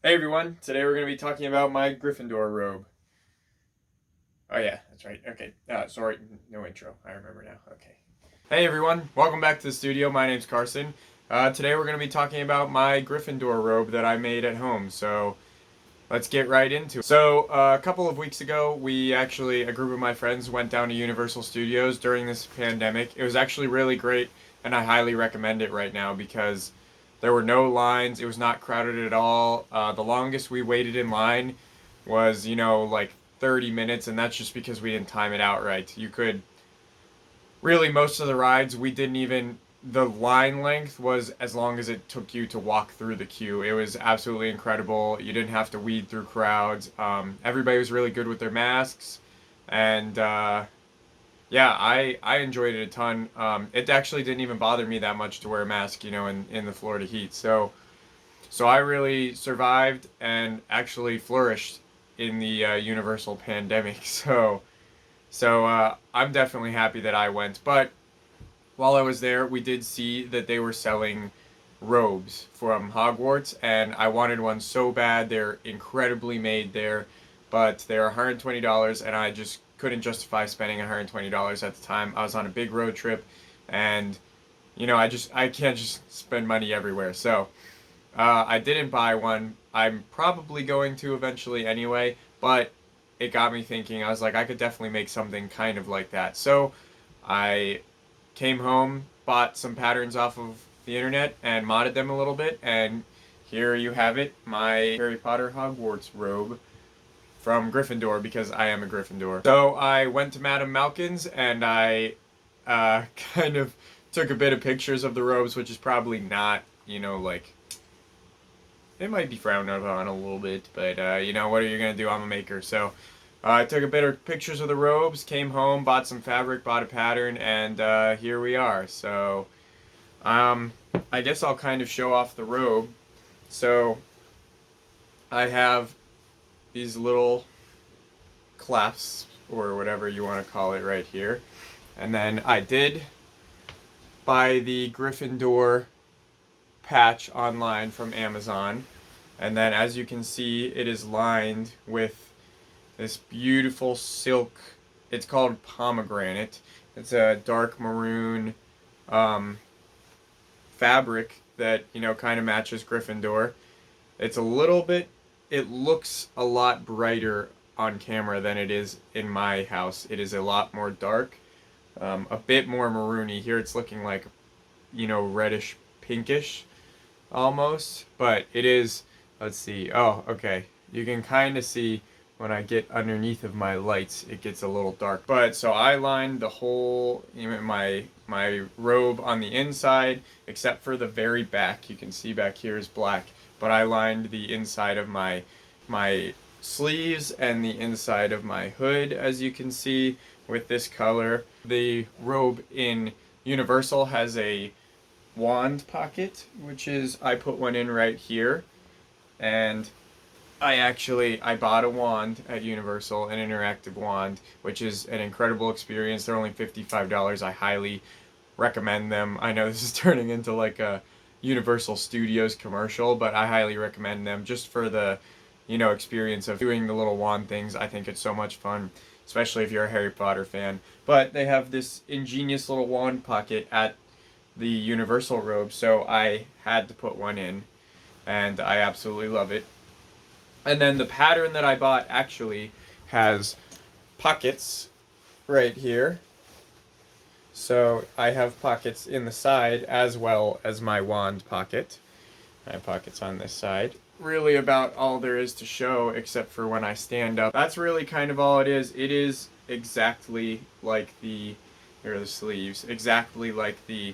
Hey everyone, today we're going to be talking about my Gryffindor robe. Oh yeah, that's right. Okay, sorry, no intro. I remember now. Okay. Hey everyone, welcome back to the studio. My name's Carson. Today we're going to be talking about my Gryffindor robe that I made at home. So let's get right into it. So a couple of weeks ago, a group of my friends went down to Universal Studios during this pandemic. It was actually really great, and I highly recommend it right now because there were no lines. It was not crowded at all. The longest we waited in line was, like 30 minutes, and that's just because we didn't time it out right. You could really, most of the rides we didn't even, the line length was as long as it took you to walk through the queue. It was absolutely incredible. You didn't have to weed through crowds. Everybody was really good with their masks, and yeah, I enjoyed it a ton. It actually didn't even bother me that much to wear a mask, in the Florida heat. So I really survived and actually flourished in the universal pandemic. So I'm definitely happy that I went. But while I was there, we did see that they were selling robes from Hogwarts, and I wanted one so bad. They're incredibly made there, but they're $120, and I just couldn't justify spending $120 at the time. I was on a big road trip, and I can't just spend money everywhere. So I didn't buy one. I'm probably going to eventually anyway, but it got me thinking. I was like, I could definitely make something kind of like that. So I came home, bought some patterns off of the internet, and modded them a little bit. And here you have it, my Harry Potter Hogwarts robe from Gryffindor, because I am a Gryffindor. So I went to Madame Malkin's and I kind of took a bit of pictures of the robes, which is probably not, like it might be frowned upon a little bit, but what are you gonna do? I'm a maker, so I took a bit of pictures of the robes, came home, bought some fabric, bought a pattern, and here we are. So um, I guess I'll kind of show off the robe. So I have these little clasps or whatever you want to call it right here, and then I did buy the Gryffindor patch online from Amazon. And then as you can see, it is lined with this beautiful silk. It's called pomegranate. It's a dark maroon um, fabric that, kind of matches Gryffindor. It's a little bit, it looks a lot brighter on camera than it is in my house. It is a lot more dark, a bit more maroony. Here it's looking like, reddish pinkish almost, but it is, let's see, oh, okay, you can kind of see when I get underneath of my lights, it gets a little dark. But so I lined the whole, my robe on the inside, except for the very back. You can see back here is black, but I lined the inside of my sleeves and the inside of my hood, as you can see, with this color. The robe in Universal has a wand pocket, which is, I put one in right here, and I bought a wand at Universal, an interactive wand, which is an incredible experience. They're only $55. I highly recommend them. I know this is turning into like a Universal Studios commercial, but I highly recommend them just for the, experience of doing the little wand things. I think it's so much fun, especially if you're a Harry Potter fan. But they have this ingenious little wand pocket at the Universal robe, so I had to put one in, and I absolutely love it. And then the pattern that I bought actually has pockets right here. So I have pockets in the side as well as my wand pocket. I have pockets on this side. Really about all there is to show, except for when I stand up. That's really kind of all it is. It is exactly like here are the sleeves, exactly like the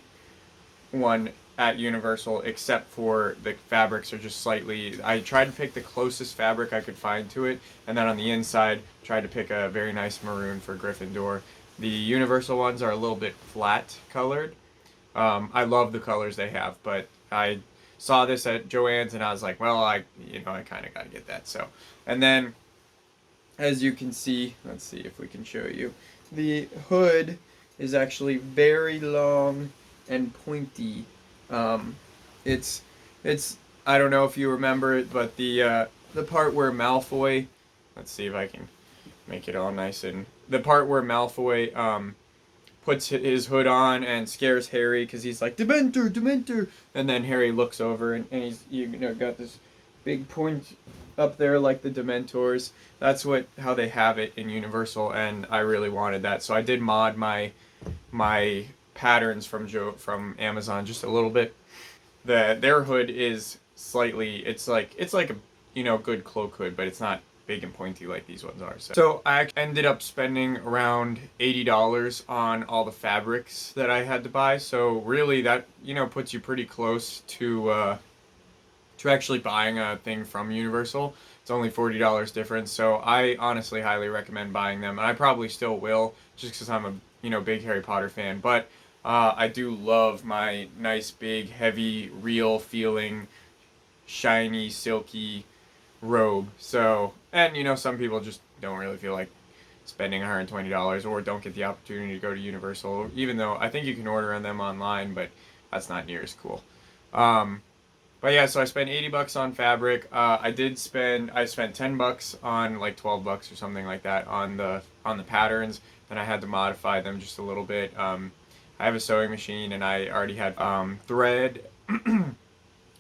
one at Universal, except for the fabrics are just slightly. I tried to pick the closest fabric I could find to it, and then on the inside, tried to pick a very nice maroon for Gryffindor. The Universal ones are a little bit flat colored. I love the colors they have, but I saw this at Joann's and I was like, well, I kind of got to get that. So, and then as you can see, let's see if we can show you. The hood is actually very long and pointy. Um, it's it's I don't know if you remember it, but the part where Malfoy, let's see if I can make it all nice, and the part where Malfoy puts his hood on and scares Harry because he's like, Dementor, Dementor, and then Harry looks over and he's got this big point up there like the Dementors. That's how they have it in Universal, and I really wanted that, so I did mod my patterns from Amazon just a little bit. Their hood is slightly, it's like a good cloak hood, but it's not big and pointy like these ones are. So I ended up spending around $80 on all the fabrics that I had to buy. So really that puts you pretty close to actually buying a thing from Universal. It's only $40 difference. So I honestly highly recommend buying them, and I probably still will just because I'm a big Harry Potter fan. But I do love my nice big heavy real feeling shiny silky robe. So, and some people just don't really feel like spending $120 or don't get the opportunity to go to Universal, even though I think you can order on them online, but that's not near as cool. But yeah, so I spent $80 on fabric. I spent $10 on like $12 or something like that on the patterns, and I had to modify them just a little bit. I have a sewing machine, and I already had thread.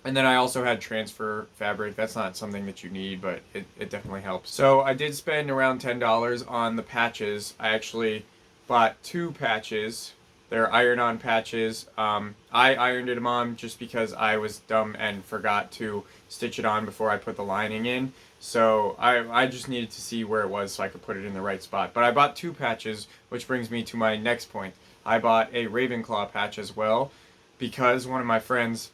And then I also had transfer fabric. That's not something that you need, but it definitely helps. So I did spend around $10 on the patches. I actually bought 2 patches. They're iron-on patches. I ironed them on just because I was dumb and forgot to stitch it on before I put the lining in. So I just needed to see where it was so I could put it in the right spot. But I bought 2 patches, which brings me to my next point. I bought a Ravenclaw patch as well because one of my friends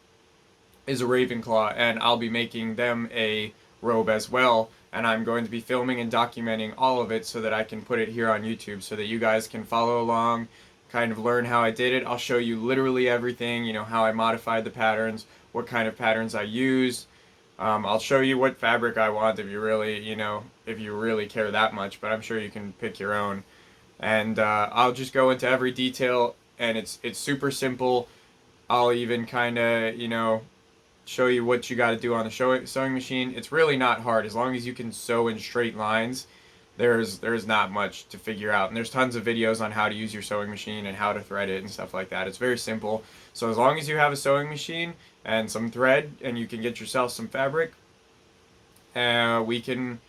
is a Ravenclaw, and I'll be making them a robe as well, and I'm going to be filming and documenting all of it so that I can put it here on YouTube so that you guys can follow along, kind of learn how I did it. I'll show you literally everything, how I modified the patterns, what kind of patterns I used. I'll show you what fabric I want if you really, if you really care that much, but I'm sure you can pick your own. And I'll just go into every detail, and it's super simple. I'll even kind of, show you what you got to do on the sewing machine. It's really not hard as long as you can sew in straight lines. There's not much to figure out, and there's tons of videos on how to use your sewing machine and how to thread it and stuff like that. It's very simple. So as long as you have a sewing machine and some thread and you can get yourself some fabric, you can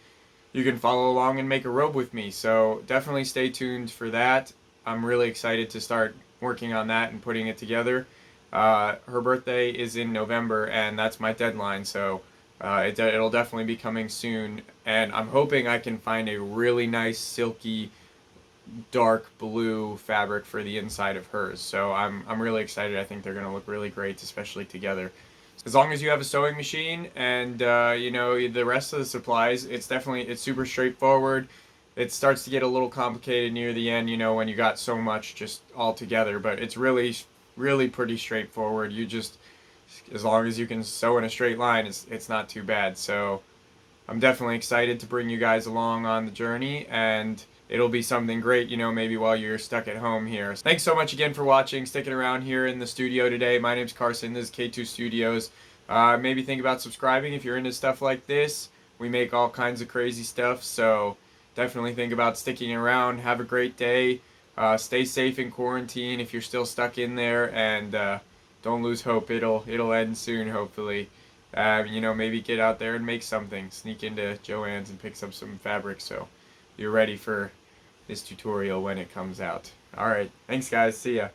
follow along and make a robe with me. So definitely stay tuned for that. I'm really excited to start working on that and putting it together. Her birthday is in November, and that's my deadline, so it'll definitely be coming soon. And I'm hoping I can find a really nice, silky, dark blue fabric for the inside of hers. So I'm really excited. I think they're gonna look really great, especially together. As long as you have a sewing machine and the rest of the supplies, it's super straightforward. It starts to get a little complicated near the end, when you got so much just all together, but it's really pretty straightforward. As long as you can sew in a straight line, it's not too bad. So I'm definitely excited to bring you guys along on the journey, and it'll be something great, maybe while you're stuck at home here. Thanks so much again for watching, sticking around here in the studio today. My name's Carson. This is K2 Studios. Maybe think about subscribing if you're into stuff like this. We make all kinds of crazy stuff, so definitely think about sticking around. Have a great day. Stay safe in quarantine if you're still stuck in there, and don't lose hope. It'll end soon, hopefully. Maybe get out there and make something. Sneak into Joann's and pick up some fabric so you're ready for this tutorial when it comes out. Alright, thanks guys. See ya.